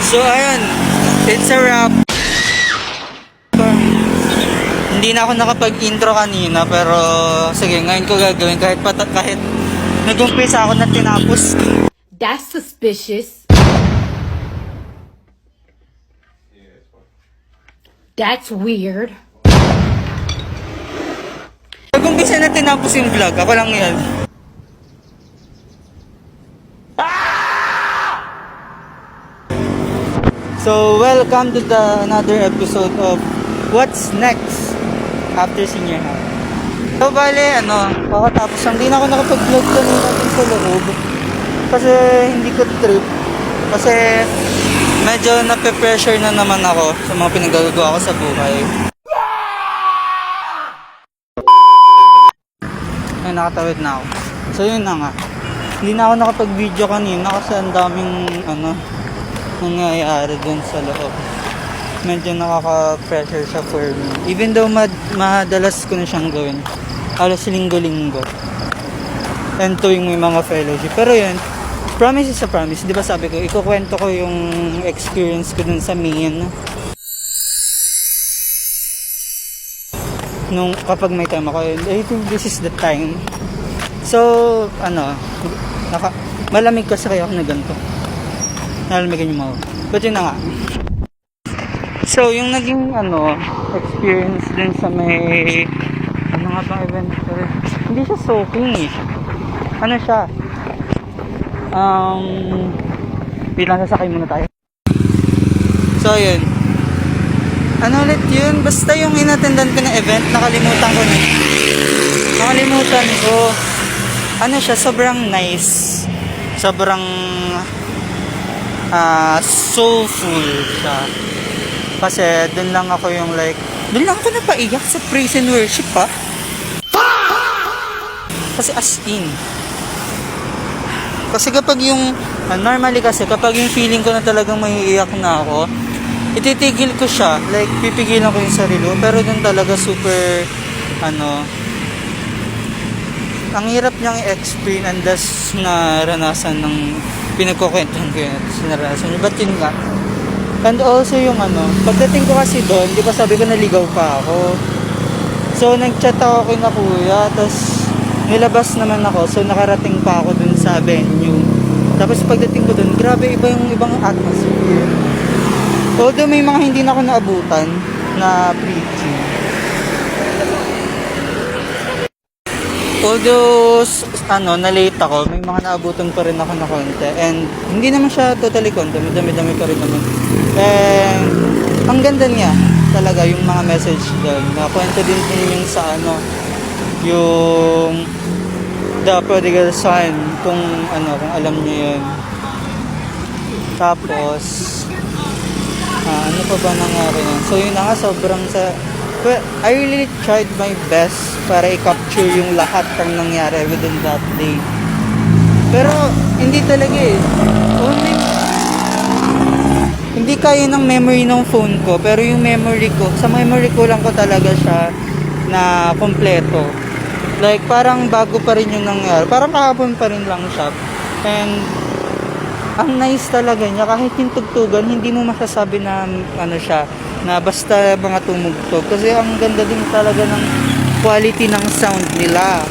So ayun, it's a wrap. Hindi na ako nakapag-intro kanina, pero sige, ngayon ko gagawin kahit nag-umpisa ako na tinapos. That's suspicious. That's weird. Nag-umpisa na tinapos yung vlog, ako lang yan. So, welcome to another episode of What's Next after senior high. So, bale, kakatapos lang. Hindi na ako nakapag-vlog kanina din sa loob. Kasi hindi ko trip. Kasi medyo nape-pressure na naman ako sa mga pinagagawa ko sa buhay. Ay, nakatawid na ako. So, yun na nga. Hindi na ako nakapag-video kanina kasi ang daming, nangyayari dun sa loob. Medyo nakaka-pressure siya for me. Even though madalas ko na siyang gawin. Halos linggo-linggo. And tuwing may mga fellowship. Pero yun, promise is a promise. Di ba sabi ko, ikukwento ko yung experience ko dun sa main. Kapag may time ako, I think this is the time. So, malamig kasi kaya ako na ganito. Nalamigan yung mga. But yun na nga. So, yung naging experience din sa may nga bang event ito? Hindi siya soaking eh. Ano siya? Wait lang, sasakay muna tayo. So, yun. Ano ulit yun? Basta yung inattendan ko na event, nakalimutan ko. Ano siya? Sobrang nice. Sobrang soulful siya. Kasi doon lang ako napaiyak sa praise and worship pa. Kasi as in. Kasi kapag yung normally kasi kapag yung feeling ko na talagang maiiyak na ako, ititigil ko siya, like pipigilan ko yung sarili ko, pero doon talaga super ang hirap niyang i-explain and thus naranasan ng pinagkukwentuhan ko yun, sinaranasan yun. But yun nga, and also yung pagdating ko kasi doon, di ba sabi ko naligaw pa ako. So nag-chat ako kay na kuya, tapos nilabas naman ako, so nakarating pa ako doon sa venue. Tapos pagdating ko doon, grabe iba yung ibang atmosphere. Although may mga hindi na ako naabutan na preaching. Although na-late ako, may mga naabutan pa rin ako na konti. And hindi naman siya totally konti, madami-dami pa rin naman. And ang ganda niya talaga yung mga message doon. Nakwento din yung sa yung The Prodigal Son, kung alam niyo yun. Tapos ano pa ba nangyari nun? So yun na nga, well, I really tried my best para i-capture yung lahat ng nangyari within that day. Pero hindi talaga eh. Hindi kaya ng memory ng phone ko, pero yung sa memory ko lang ko talaga siya na kompleto. Like parang bago pa rin yung nangyari. Parang kahapon pa rin lang siya. And ang nice talaga niya, kahit yung tugtugan, hindi mo masasabi na siya, na basta mga tumugtog. Kasi ang ganda din talaga ng quality ng sound nila.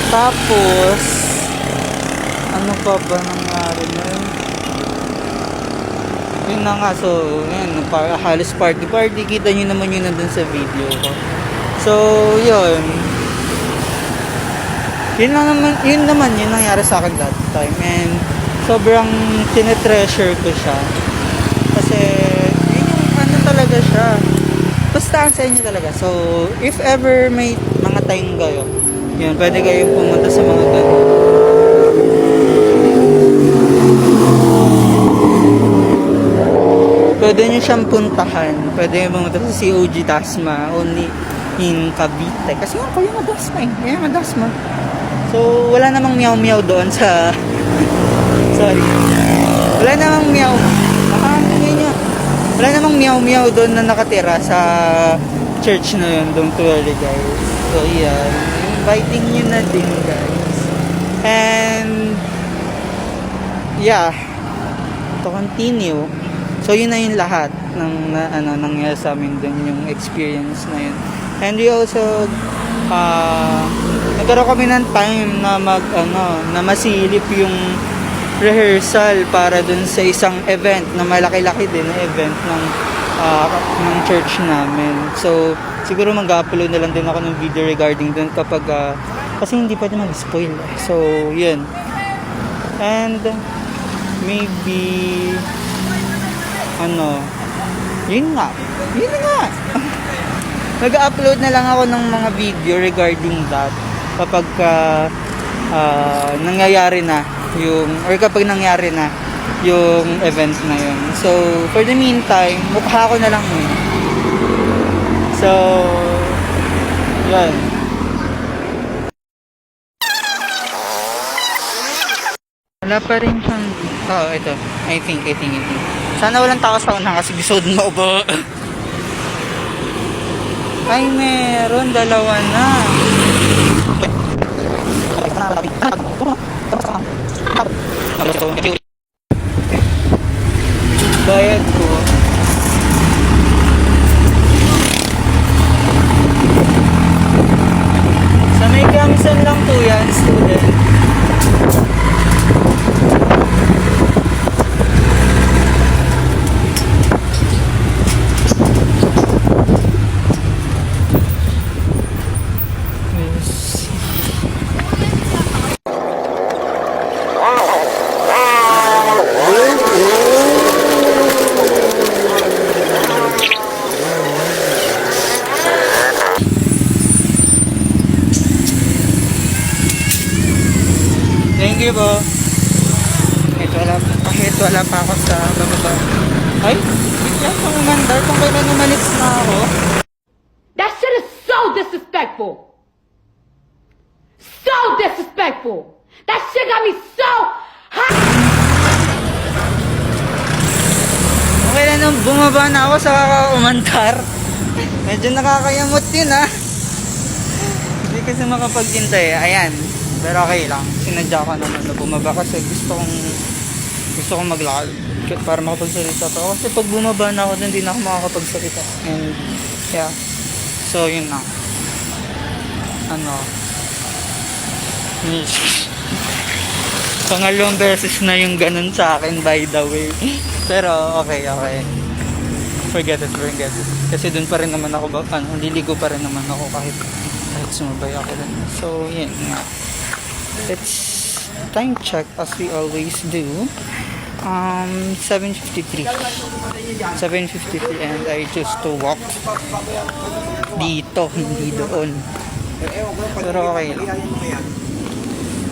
Tapos, ano pa ba nangyari na yun? Yun na nga, so, yun, halos party. Kita nyo naman yun nandun sa video ko. So, yun. Yun naman yung nangyari sa akin that time. And, sobrang tinetreasure ko siya. Kasi, yun yung talaga siya. Basta sa inyo talaga. So, if ever may mga time kayo, yun, pwede kayong pumunta sa mga ganun. Pwede nyo siyang puntahan. Pwede yung pumunta sa COG Dasma, only in Cavite. Kasi yun, kayo madasma eh. Kaya madasma. So, wala namang meow-meow doon sa... Sorry. Wala namang meow. Wala namang meow doon na nakatira sa church na yun. Don't worry guys. So yeah. Inviting nyo na din guys. And yeah. To continue. So yun na yung lahat ng nangyari sa amin dun, yung experience na yun. And we also nagkaroon kami ng time na na masilip yung rehearsal para dun sa isang event na malaki-laki din na event ng church namin. So siguro mag-upload na lang din ako ng video regarding dun kapag kasi hindi pwede mag-spoil. So yun. And maybe yun nga nag-upload na lang ako ng mga video regarding that kapag nangyayari na kapag nangyari na yung event na yun. So for the meantime, mukha ko na lang yun. So yun. Wala pa rin siyang ito. I think. Sana walang tao sa unang kasi gusto din maubo. Ay, meron. Dalawa na. Bayad ko. Sa may Kamsan lang to yan, student. Thank you po. Kahit wala pa ako sa bababa. Ay, bigla pang umandar kung kailan umalis na ako. That shit is so disrespectful. So disrespectful. That shit got me so hot. Okay na nung bumaba na ako sa umandar. Medyo nakakayamot din Hindi kasi makapaghintay. Ayan. Pero okay lang. Sinadya ko naman na bumaba kasi gusto kong maglakad para makapagsalita pa. Kasi pag bumaba na ako, hindi na ako makakapagsalita. And yeah. So yun na. Pangalawang beses na yung ganun sa akin, by the way. Pero okay. Forget it. Kasi dun pa rin naman ako, liligo pa rin naman ako kahit sumabay ako dun. So yun nga. Let's time check as we always do. 7:53 and I choose to walk dito, hindi doon. Pero okay lang.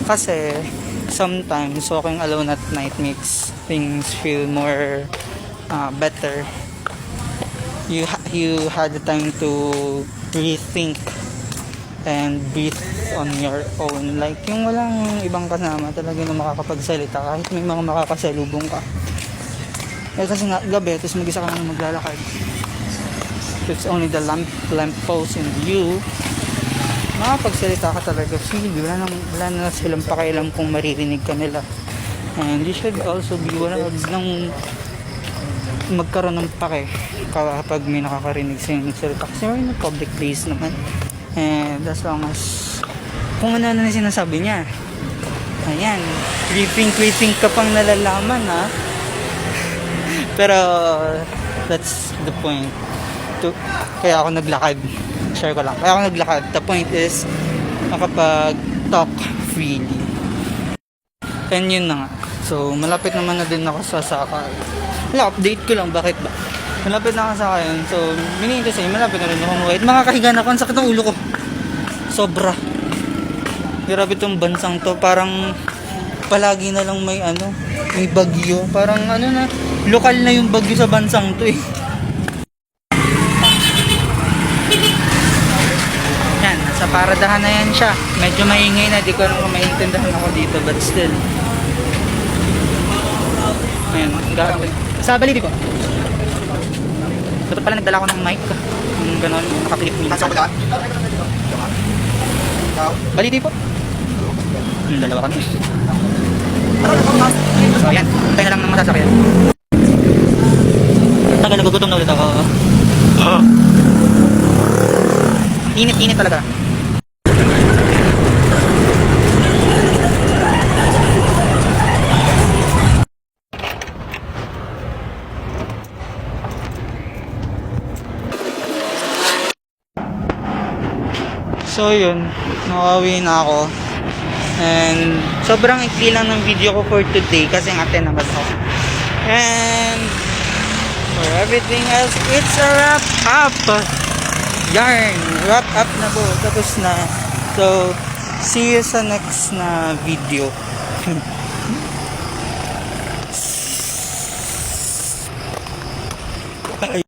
Kasi sometimes walking alone at night makes things feel more better. You had the time to rethink and breathe on your own. Like, yung walang ibang kasama talaga na makakapagsalita kahit may mga makakasalubong ka. Kasi nga, gabi, tapos mag-isa ka nang maglalakad. It's only the lamp post and you. Makakapagsalita ka talaga. Feel, wala na silang pakialam kung maririnig ka nila. And you should also be wala nang magkaroon ng pake kapag may nakakarinig sa yung salita. Kasi we're in a public place naman. And as long as kung ano na sinasabi niya, ayan, rethink ka pang nalalaman pero that's the point. Kaya ako naglakad, share ko lang, kaya ako naglakad. The point is makapag-talk freely. And yun na nga. So malapit naman na din ako sa sakay. Update ko lang, bakit ba? Malapit na ako sa akin. So, minigin ko sa'yo, malapit na rin akong wait. Makakahiga na ako, ang sakit ng ulo ko. Sobra. Grabe itong bansang to. Parang palagi na lang may bagyo. Parang lokal na yung bagyo sa bansang to eh. Yan, nasa paradahan na yan siya. Medyo maingay na, di ko alam kung maintindahan ako dito. But still. Ayan, sa baliti ko. Dapat pala nagdala ko ng mic. Yung gano'n, nakapilip niya. Baliti po. Dalawa kami. So ayan, hintay na lang ng masasakyan. nagugutom na ulit ako. Init talaga. So yun, nakauwi na ako. And sobrang ikli lang ng video ko for today kasi nga naman ako. And for everything else, it's a wrap up. Yarn, wrap up na po. Tapos na. So, see you sa next na video.